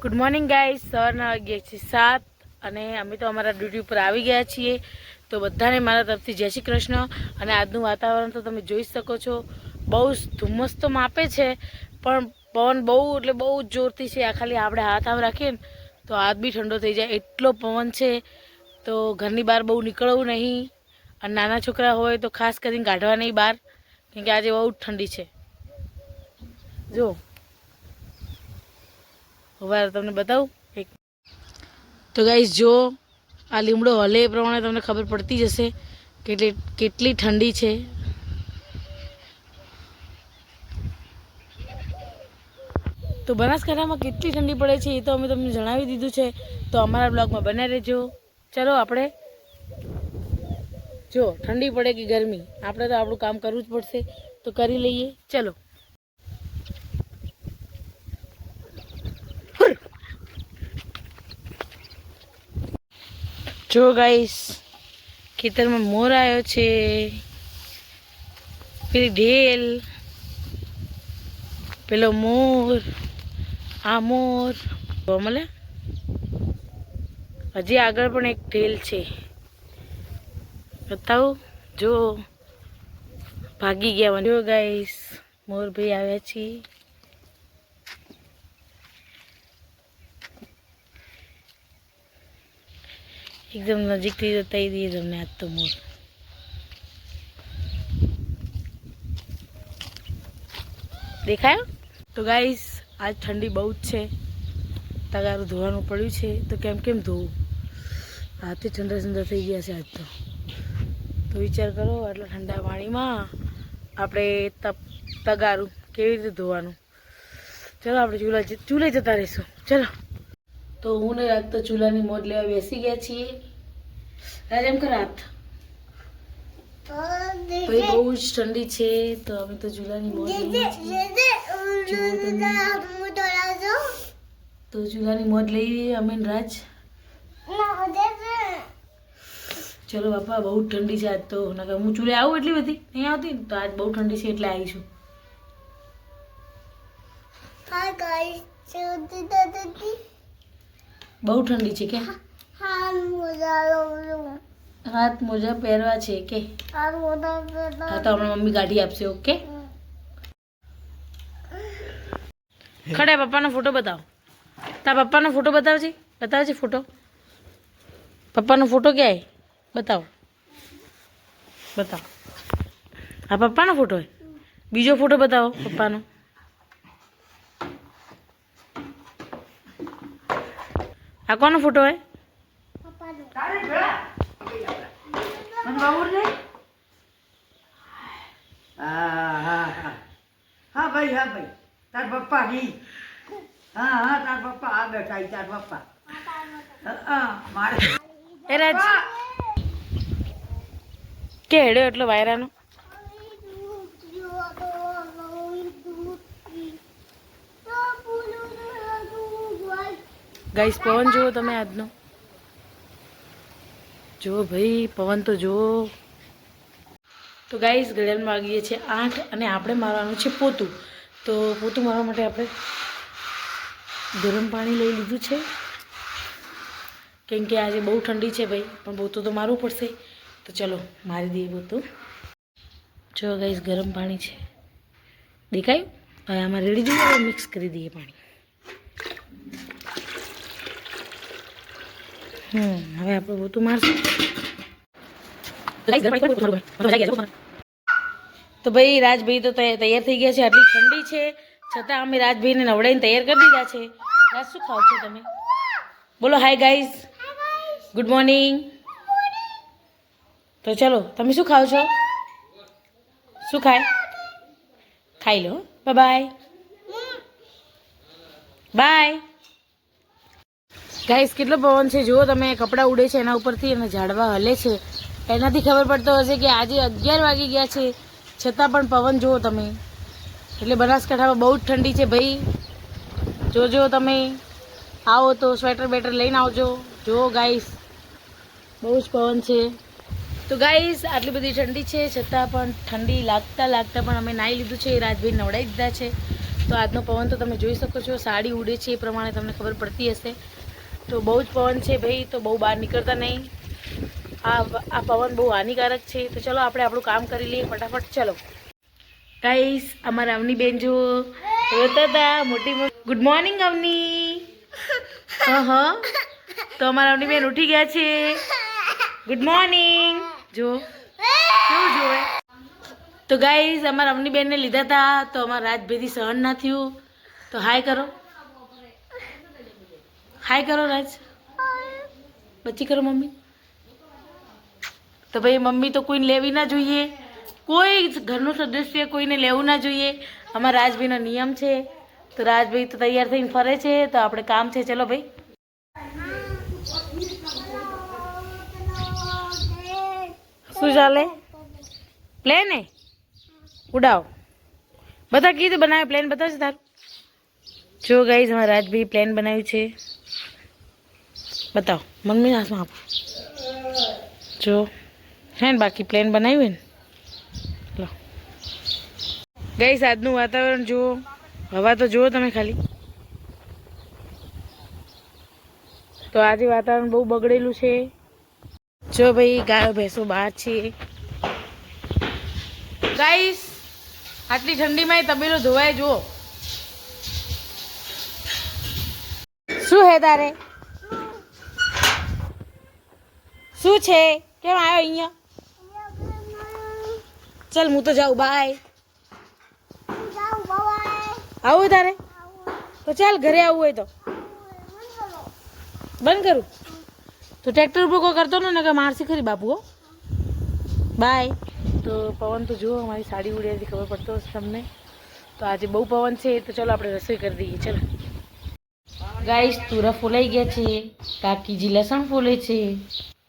Good morning guys, સવારના વાગ્યા છે 7 અને અમે તો અમારા ડ્યુટી ઉપર આવી ગયા છીએ। તો બધાને મારા તરફથી જય શ્રી કૃષ્ણ। અને આજનું વાતાવરણ તો તમે જોઈ શકો છો, બહુ ધુમ્મસ તો માપે છે પણ પવન બહુ એટલે બહુ જોરથી છે। આ ખાલી આપણે હાથ આમ રાખીએ ને તો હાથ બી ઠંડો થઈ જાય એટલો પવન છે। તો ઘરની બહાર બહુ નીકળવું નહીં અને નાના છોકરા હોય તો ખાસ કરીને કાઢવા નહીં બહાર, કેમ કે આજે બહુ ઠંડી છે। જો હવે તમને બતાવું એક તો ગાઈસ, જો આ લીમડો હલે એ પ્રમાણે તમને ખબર પડતી જશે કેટલી ઠંડી છે। તો બનાસકાંઠામાં કેટલી ઠંડી પડે છે એ તો અમે તમને જણાવી દીધું છે। તો અમારા બ્લોગમાં બન્યા રહેજો। ચલો આપણે જો ઠંડી પડે કે ગરમી, આપણે તો આપણું કામ કરવું જ પડશે, તો કરી લઈએ। ચલો જો ગાઈસ, ખેતરમાં મોર આવ્યો છે, પેલી ઢેલ, પેલો મોર, આ મોર મળે। હજી આગળ પણ એક ઢેલ છે, બતાવું જો ભાગી ગયા। જો ગાઈસ, મોર ભાઈ આવ્યા છીએ। एकदम नजीक थी बताई दिए तुमने आज तो मोर। देखायो तो गाइस, आज ठंडी बहुत है, तगारू धोવાનું પડ્યું છે તો કેમ ધોવું, હાથે ઠંડા ઠંડા થઈ ગયા છે આજ તો વિચાર કરો આટલા ઠંડા પાણીમાં આપણે તગારું કેવી રીતે ધોવાનું। ચલો આપણે ચૂલે જતા રહીશું। ચલો તો હું ને રાત તો ચૂલાની મોજ લેવા બેસી ગયા છીએ। રાજ એમ કર હાથ, ભાઈ બહુ જ ઠંડી છે તો અમે તો ચૂલાની મોજ તો ચૂલાની મોજ લઈએ અમે રાજ। ચલો બાપા, બહુ ઠંડી છે આજ તો, નકર હું ચૂલે આવું એટલી બધી નહીં આવતી ને, તો આજ બહુ ઠંડી છે એટલે આવીશું। બહુ ઠંડી છે કે હાથ મોજા પહેરવા છે કે હા, તો હમણાં મમ્મી કાઢી આપશે। ઓકે, ખડે પપ્પાનો ફોટો બતાવો, તારા પપ્પાનો ફોટો બતાવજે, બતાવજે ફોટો, પપ્પાનો ફોટો ક્યાં બતાવો, બતાવો। આ પપ્પાનો ફોટો હોય, બીજો ફોટો બતાવો પપ્પાનો। આ કોનો ફોટો હોય? હા ભાઈ, તાર પપ્પા હી, હા તાર પપ્પા આ બેઠા, તાર પપ્પા મારે એ રાજ કે હેડ્યો એટલો વાયરાનો। ગાઈસ, પવન જુઓ તમે આજનો, જુઓ ભાઈ પવન તો જુઓ। તો ગાઈસ, ઘડિયાળમાં વાગીએ છે 8 અને આપણે મારવાનું છે પોતું। તો પોતું મારવા માટે આપણે ગરમ પાણી લઈ લીધું છે, કેમ કે આજે બહુ ઠંડી છે ભાઈ, પણ પોતું તો મારવું પડશે। તો ચલો મારી દઈએ પોતું। જો ગાઈસ, ગરમ પાણી છે, દેખાયું? હવે આમાં રેડી દઈએ, મિક્સ કરી દઈએ પાણી। હવે આપણે પોતું મારશું। તો ભાઈ રાજભાઈ તો તૈયાર થઈ ગયા છે, આટલી ઠંડી છે છતાં અમે રાજભાઈને નવડાવીને તૈયાર કરી દીધા છે। રાજ, શું ખાવ છો તમે? બોલો હાય ગાઈઝ, ગુડ મોર્નિંગ। તો ચલો, તમે શું ખાવ છો? શું ખાઈ લો, બાય બાય। ગાઈસ, કેટલો પવન છે જુઓ તમે, કપડાં ઉડે છે એના ઉપરથી અને ઝાડવા હલે છે, એનાથી ખબર પડતો હશે કે આજે 11 વાગી ગયા છે છતાં પણ પવન જુઓ તમે। એટલે બનાસકાંઠામાં બહુ જ ઠંડી છે ભાઈ, જોજો તમે આવો તો સ્વેટર બેટર લઈને આવજો। જુઓ ગાઈસ, બહુ જ પવન છે। તો ગાઈસ, આટલી બધી ઠંડી છે છતાં પણ ઠંડી લાગતા પણ અમે નાહી લીધું છે, રાજભાઈ નવડાવી દીધા છે। તો આજનો પવન તો તમે જોઈ શકો છો, સાડી ઉડે છે એ પ્રમાણે તમને ખબર પડતી હશે. તો બહુ જ પવન છે ભાઈ, તો બહુ બહાર નીકળતા નહીં. આ પવન બહુ હાનિકારક છે. તો ચલો આપણે આપણું કામ કરી લઈએ ફટાફટ. ચલો ગાઈસ, અમારા અવની બેન જો રોતા હતા મોટી. Good morning Avni. હા તો અમારા અવની બેન ઉઠી ગયા છે. Good morning. જો કેવું જોવે. તો ગાઈસ, અમારા અવની બેનને લીધા હતા તો અમારા રાજભેદી સહન ના થયું. તો હાય કરો, હાય કરો રાજ. બચ્ચી કરો મમ્મી. તો ભાઈ મમ્મી તો કોઈને લેવી ના જોઈએ, કોઈ ઘરનું સદસ્ય કોઈને લેવું ના જોઈએ. અમારા રાજભાઈનો નિયમ છે. તો રાજભાઈ તો તૈયાર થઈને ફરે છે, તો આપણે કામ છે. ચલો ભાઈ. શું ચાલે? પ્લેન હે ઉડાવ. બધા કીધું બનાવે પ્લેન, બતાવશે તારું. જો ગાઈઝ, અમારા રાજભાઈ પ્લેન બનાવ્યું છે. બતાવો મમ્મીના હાથમાં આપો. જો હે ને, બાકી પ્લેન બનાવ્યું ને. લો ગાઈઝ, આજનું વાતાવરણ જુઓ, હવા તો જુઓ તમે ખાલી. તો આજે વાતાવરણ બહુ બગડેલું છે. જો ભાઈ, ગાયો ભેંસો બહાર છે. ગાઈસ, આટલી ઠંડીમાં તબેલો ધોવાય. જુઓ શું હે તારે, શું છે, કેમ આવ્યો અહીંયા? ચાલ હું તો જાઉં, બાય. આવું તારે તો ચાલ, ઘરે આવવું હોય તો બંધ કરું. તો ટ્રેક્ટર ઉપર કોઈ કરતો ને કે મારસી ખરી બાપુ. હો બાય. તો પવન તો જુઓ, અમારી સાડી ઉડ્યાથી ખબર પડતો હશે તમને. તો આજે બહુ પવન છે. તો ચલો આપણે રસોઈ કરી દઈએ. ચલો ગાઈસ, તુરા ફોલાઈ ગયા છે, કાકીજી લસણ ફોલે છે.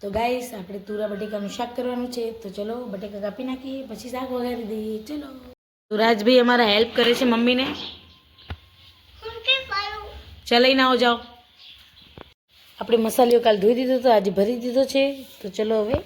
તો ગાઈસ, આપણે તુરા બટેકાનું શાક કરવાનું છે. તો ચલો બટેકા કાપી નાખીએ, પછી શાક વઘારી દઈએ. ચલો. તો રાજભાઈ અમારા હેલ્પ કરે છે મમ્મીને. ચલાઈને આવો, જાઓ. આપણે મસાલીઓ કાલ ધોઈ દીધો તો આજે ભરી દીધો છે. તો ચલો હવે.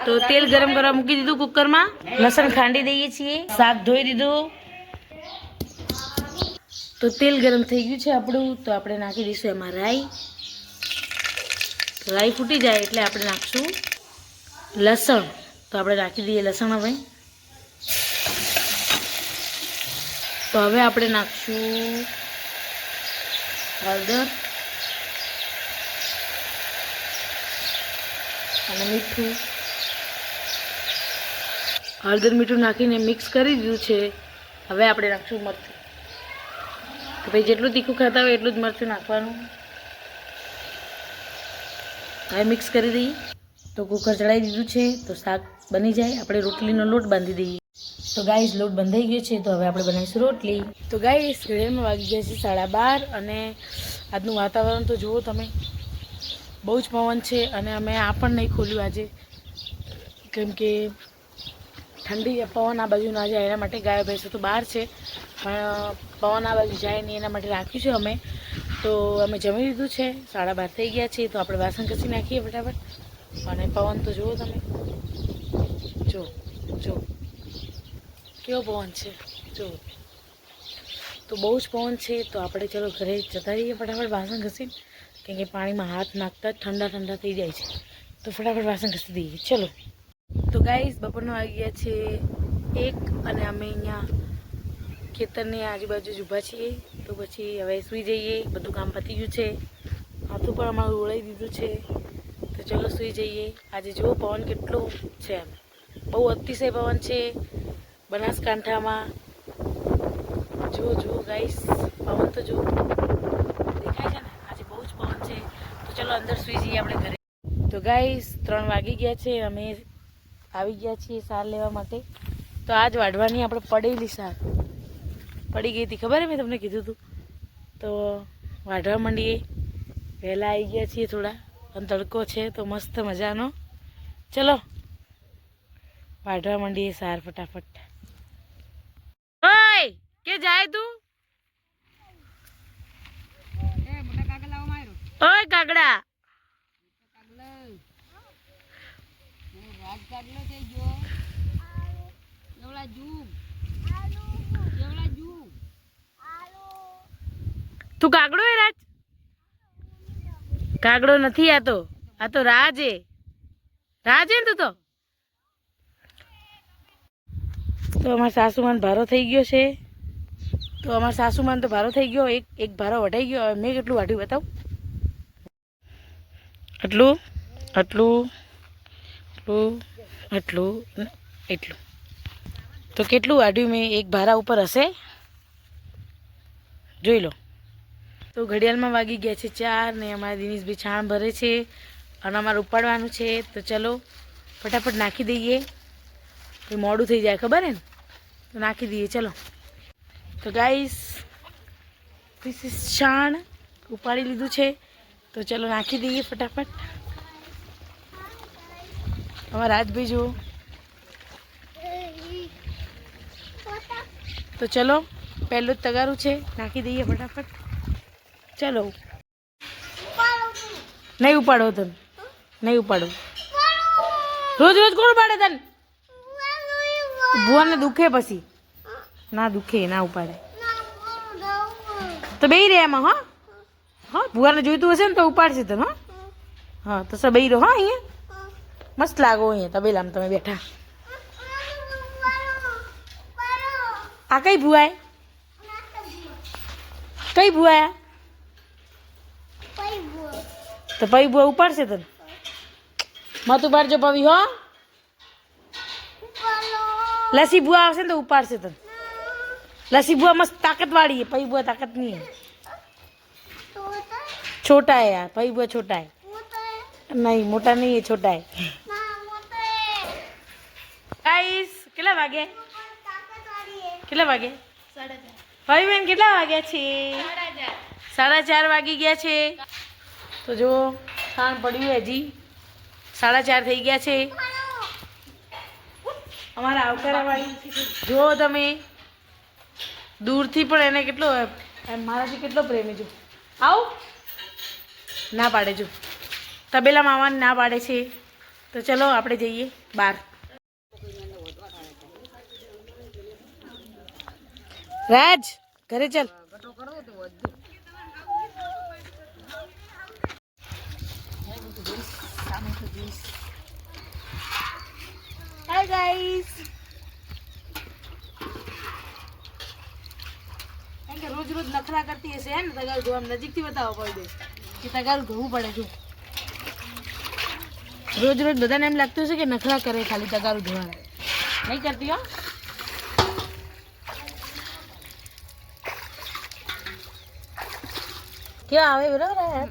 તો તેલ ગરમ કરવા મૂકી દીધું કુકરમાં. લસણ ખાંડી દઈએ છીએ. શાક ધોઈ દીધું. તો તેલ ગરમ થઈ ગયું છે આપણું. તો આપણે નાખી દઈશું એમાં રાઈ. રાઈ ફૂટી જાય એટલે આપણે નાખશું લસણ. તો આપણે નાખી દઈએ લસણ હવે. તો હવે આપણે નાખશું હળદર અને મીઠું. હળદર મીઠું નાખીને મિક્સ કરી દીધું છે. હવે આપણે નાખશું મરચું. તો ભાઈ જેટલું તીખું ખાતા હોય એટલું જ મરચું નાખવાનું. હવે મિક્સ કરી દઈએ. તો કુકર ચડાવી દીધું છે. તો શાક બની જાય આપણે રોટલીનો લોટ બાંધી દઈએ. તો ગાઈસ, લોટ બંધાઈ ગયો છે. તો હવે આપણે બનાવીશું રોટલી. તો ગાઈસ, ઘડિયાળમાં વાગી ગયા છે 12:30 અને આજનું વાતાવરણ તો જુઓ તમે, બહુ જ પવન છે. અને અમે આ પણ નહીં ખોલ્યું આજે, કેમ કે ઠંડી પવન આ બાજુ ના જાય એના માટે. ગાયો ભેંસો તો બહાર છે, પણ પવન આ બાજુ જાય નહીં એના માટે રાખ્યું છે અમે. તો અમે જમી લીધું છે, 12:30 થઈ ગયા છે. તો આપણે વાસણ ઘસી નાખીએ ફટાફટ. અને પવન તો જુઓ તમે, જો જો કેવો પવન છે, જો. તો બહુ જ પવન છે. તો આપણે ચલો ઘરે જતા રહીએ ફટાફટ વાસણ ઘસીને, કેમ કે પાણીમાં હાથ નાખતા જ ઠંડા ઠંડા થઈ જાય છે. તો ફટાફટ વાસણ ઘસી દઈએ. ચલો. તો ગાઈસ, બપોરના વાગી ગયા છે 1 અને અમે અહીંયા ખેતરની આજુબાજુ જ ઊભા છીએ. તો પછી હવે સૂઈ જઈએ. બધું કામ પતી ગયું છે. હાથું પણ અમારું ઓળાઈ દીધું છે. તો ચલો સૂઈ જઈએ. આજે જુઓ પવન કેટલો છે, એમ બહુ અતિશય પવન છે બનાસકાંઠામાં. જુઓ જુઓ ગાઈસ, પવન તો જુઓ, દેખાય છે ને. આજે બહુ જ પવન છે. તો ચલો અંદર સૂઈ જઈએ આપણે ઘરે. તો ગાઈસ, 3 વાગી ગયા છે. અમે આવી ગયા છીએ સાર લેવા માટે. તો આજ વાઢવાની આપણે પડેલી સાર પડી ગઈ હતી, ખબર હે, મેં તમને કીધું હતું. તો વાઢવા માંડીએ. વહેલા આવી ગયા છીએ થોડા, અને તડકો છે તો મસ્ત મજાનો. ચલો વાઢવા માંડીએ સાર ફટાફટ. ઓય કે જાય તું? ઓય કાગડા, તું કાગડો હે રાજ? કાગડો નથી, આ તો રાજ હે. રાજ હે ને તું તો અમારા સાસુમાન ભારો થઈ ગયો છે. તો અમારા સાસુમાન તો ભારો થઈ ગયો, એક ભારો વઢાઈ ગયો. હવે મેં કેટલું વાઢ્યું બતાવું? આટલું આટલું આટલું આટલું એટલું. તો કેટલું વાઢ્યું મેં? એક ભારા ઉપર હશે, જોઈ લો. તો ઘડિયાળમાં વાગી ગયા છે 4 ને અમારા દિનેશભાઈ છાણ ભરે છે અને અમારે ઉપાડવાનું છે. તો ચલો ફટાફટ નાખી દઈએ, તો મોડું થઈ જાય, ખબર હે ને? તો નાખી દઈએ ચલો. તો ગાઈસ ધીસ ઇઝ છાણ ઉપાડી લીધું છે. તો ચલો નાખી દઈએ ફટાફટ. અમારા રાજભાઈ જુઓ. તો ચલો પહેલું જ તગારું છે, નાખી દઈએ ફટાફટ. ચલો નહીં ઉપાડો તને, નહીં ઉપાડો. રોજ રોજ કોણ ઉપાડે તને? ભુવાને દુખે, પછી ના દુખે ના ઉપાડે. તો બેહી રહે એમાં. હા હા, ભુવાને જોઈતું હશે ને તો ઉપાડશે તને. હા હા, તો સબ બેહી રહો. હા, અહીંયા મસ્ત લાગો, અહીંયા તબેલામાં તમે બેઠા. આ કઈ ભુવાય? કઈ ભુવાયા? તો પઈ ભુવા ઉપાડશે તને. મત ઉપાડજો પવી. હો, લસી ભુવા આવશે ને તો ઉપાડશે તને. લસી ભુવા મસ્ત તાकत वाली है, पई बुआ ताकत नहीं है. छोटा है यार, पई बुआ छोटा है. नहीं मोटा नहीं है, छोटा है. गाइस કેટલા વાગે? કેટલા વાગે? 4:30. ભાઈ બેન કેટલા વાગ્યા છે? 4:30 વાગી ગયા છે. તો જો ખાણ પડ્યું હજી 4:30 થઈ ગયા છે. અમારા આવકારાવાળી જો તમે દૂરથી પણ એને કેટલો મારાથી કેટલો પ્રેમ જો. આવ ના પાડે, જો તબેલામાં આવવાની ના પાડે છે. તો ચલો આપણે જઈએ બહાર. રાજ ઘરે ચાલ. Hi guys. રોજ રોજ નખરા કરતી હશે હે ને? તગારું ધોવા નજીકથી બતાવો પડે કે તગારું ધોવું પડે. જો રોજ રોજ બધાને એમ લાગતું હશે કે નખરા કરે ખાલી તગારું ધોવાનું. નહીં કરતી હો. કેવા આવે બરાબર?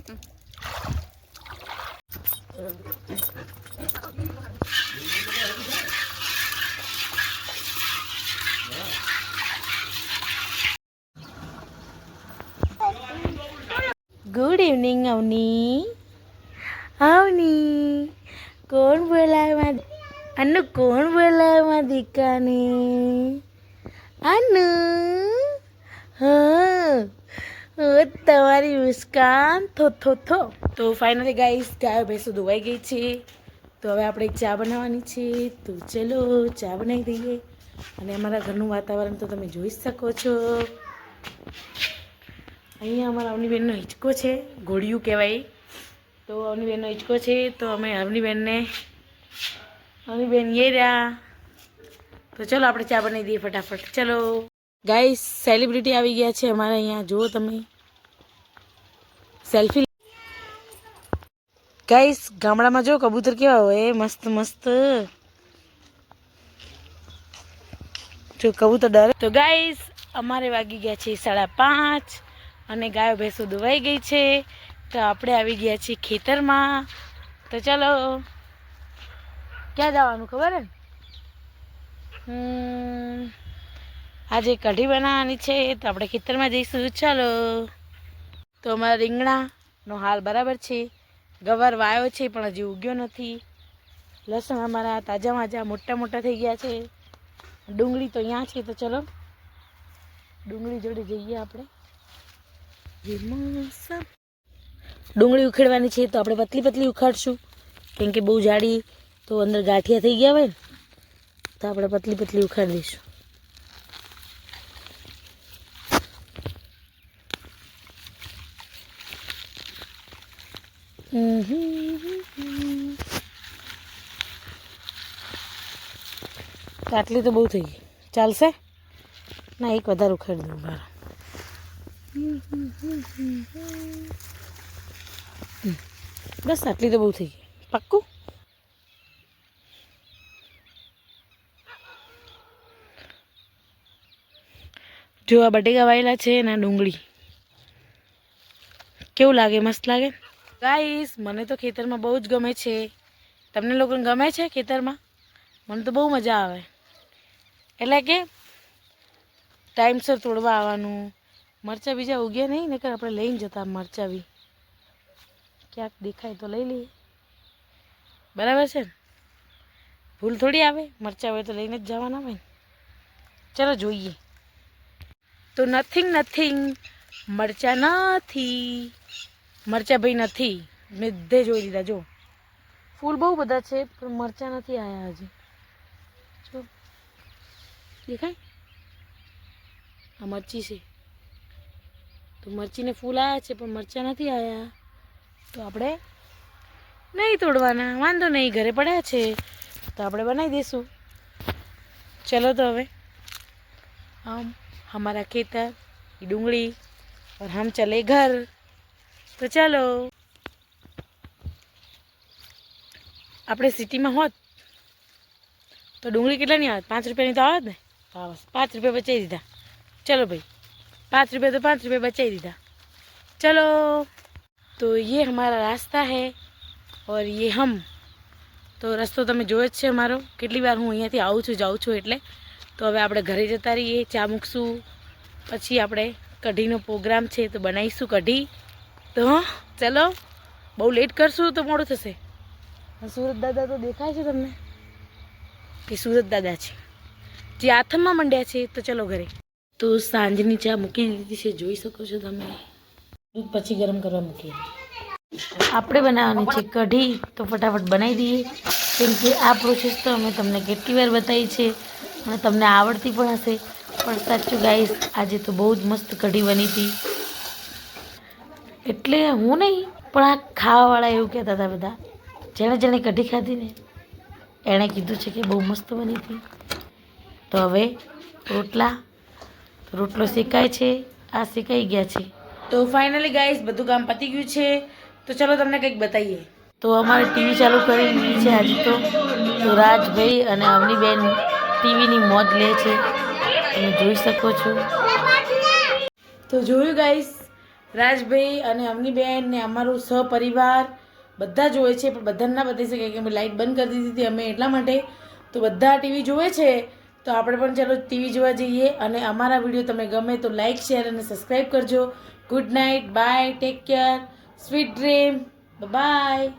Good evening Avani. અવની કોણ બોલાવે? અનુ કોણ બોલાવે દીકાને? અનુ હા તમારી મુસ્કાન થો થો થો. તો ફાઇનલી ગાઈસ ગાયો ભેંસો ધોવાઈ ગઈ છે. તો હવે આપણે એક ચા બનાવવાની છે. તો ચલો ચા બનાવી દઈએ. અને અમારા ઘરનું વાતાવરણ તો તમે જોઈ શકો છો. અહીંયા અમારા અવનીબેનનો હિંચકો છે, ઘોડિયું કહેવાય. તો અવનીબેનનો હિંચકો છે. તો અમે અવનીબેન એ રહ્યા. તો ચલો આપણે ચા બનાવી દઈએ ફટાફટ. ચલો ગાઈસ સેલિબ્રિટી આવી ગયા છે અમારે અહીંયા. જુઓ તમે સેલ્ફી. ગાઈસ ગામડામાં જો કબૂતર કેવા હોય, મસ્ત મસ્ત. જો કબૂતર ડરે. તો ગાઈસ અમારે વાગી ગયા છે 5:30 અને ગાયો ભેંસો ધોવાઈ ગઈ છે. તો આપણે આવી ગયા છીએ ખેતરમાં. તો ચાલો ક્યાં જવાનું ખબર હે? આજે કઢી બનાવવાની છે. તો આપણે ખેતરમાં જઈશું. ચાલો. તો અમારા રીંગણાનો હાલ બરાબર છે. ગવાર વાયો છે પણ હજી ઉગ્યો નથી. લસણ અમારા તાજા મોટા મોટા થઈ ગયા છે. ડુંગળી તો અહીંયા છે. તો ચલો ડુંગળી જોડે જઈએ આપણે. ડુંગળી ઉખેડવાની છે. તો આપણે પતલી પતલી ઉખાડશું, કેમ કે બહુ જાડી તો અંદર ગાંઠિયા થઈ ગયા હોય ને. તો આપણે પતલી પતલી ઉખાડી દઈશું. આટલી તો બહુ થઈ ગઈ. ચાલશે ના? એક વધારે ઉખાડી દઉં બહાર. બસ આટલી તો બહુ થઈ ગઈ. પાક્કું? જો આ બટેકા વાયેલા છે ને ડુંગળી કેવું લાગે? મસ્ત લાગે ગાઈસ. મને તો ખેતરમાં બહુ જ ગમે છે. તમને લોકોને ગમે છે ખેતરમાં? મને તો બહુ મજા આવે. એટલે કે ટાઈમસર તોડવા આવવાનું. મરચાં બીજા ઉગ્યા નહીં ને, આપણે લઈને જતા મરચાં બી ક્યાંક દેખાય તો લઈ લઈએ. બરાબર છે ને? ભૂલ થોડી આવે. મરચાં હોય તો લઈને જ જવાના હોય ને. ચલો જોઈએ. તો નથિંગ મરચાં નથી. મરચાં ભાઈ નથી. મેં બધે જોઈ લીધા. જો ફૂલ બહુ બધા છે પણ મરચાં નથી આવ્યા હજી. જો દેખાય? આ મરચી છે તો મરચીને ફૂલ આવ્યા છે પણ મરચાં નથી આવ્યા. તો આપણે નહીં તોડવાના. વાંધો નહીં, ઘરે પડ્યા છે તો આપણે બનાવી દઈશું. ચલો તો હવે हम हमारा खेतर डूंगली और हम चले घर. तो चलो. આપણે સિટીમાં હોત તો ડુંગળી કેટલાની આવત? 5 રૂપિયાની તો આવત ને. હા, બસ 5 રૂપિયા બચાવી દીધા. चलो भाई, 5 रुपये तो 5 रुपये बचा ही दीदा. चलो. तो ये हमारा रास्ता है और ये हम તો રસ્તો તમે જોયો જ છે અમારો. કેટલી વાર હું અહીંયાથી આવું છું જાઉં છું એટલે. તો હવે આપણે ઘરે જતા રહીએ. ચા મૂકશું પછી આપણે કઢીનો પ્રોગ્રામ છે તો બનાવીશું કઢી. તો ચલો, બહુ લેટ કરશું તો મોડું થશે. સુરત દાદા તો દેખાય છે તમને? એ સુરત દાદા છે જે આથમમાં મંડ્યા છે. તો ચલો ઘરે. તો સાંજની ચા મૂકી દીધી છે, જોઈ શકો છો તમે. દૂધ પછી ગરમ કરવા મૂકીએ. આપણે બનાવવાની છે કઢી તો ફટાફટ બનાવી દઈએ. કેમ કે આ પ્રોસેસ તો અમે તમને કેટલી વાર બતાવી છે અને તમને આવડતી પણ હશે. પણ સાચું ગાઈસ, આજે તો બહુ જ મસ્ત કઢી બની હતી. એટલે હું નહીં પણ આ ખાવાવાળા એવું કહેતા હતા બધા. જેણે જેણે કઢી ખાધી ને એણે કીધું છે કે બહુ મસ્ત બની હતી. તો હવે રોટલો શેકાય છે. આ શેકાઈ ગયા છે. તો ફાઇનલી ગાઈસ બધું કામ પતી ગયું છે. તો ચલો તમને કંઈક બતાવીએ. તો અમારે ટીવી ચાલુ કરી દીધી છે આજે તો રાજભાઈ અને અવનીબેન ટીવીની મોજ લે છે. તમે જોઈ શકો છો. તો જોયું ગાઈસ, રાજભાઈ અને અવનીબેન ને અમારું સહપરિવાર બધા જોવે છે. પણ બધાને ના બતાવી શકે કે અમે લાઇટ બંધ કરી દીધી હતી અમે એટલા માટે. તો બધા ટીવી જોવે છે તો આપણે પણ ચાલો ટીવી જોવા જઈએ. અને અમારા વિડીયો તમને ગમે તો લાઇક, શેર અને સબસ્ક્રાઈબ કરજો. Good night, bye, take care, sweet dream, by.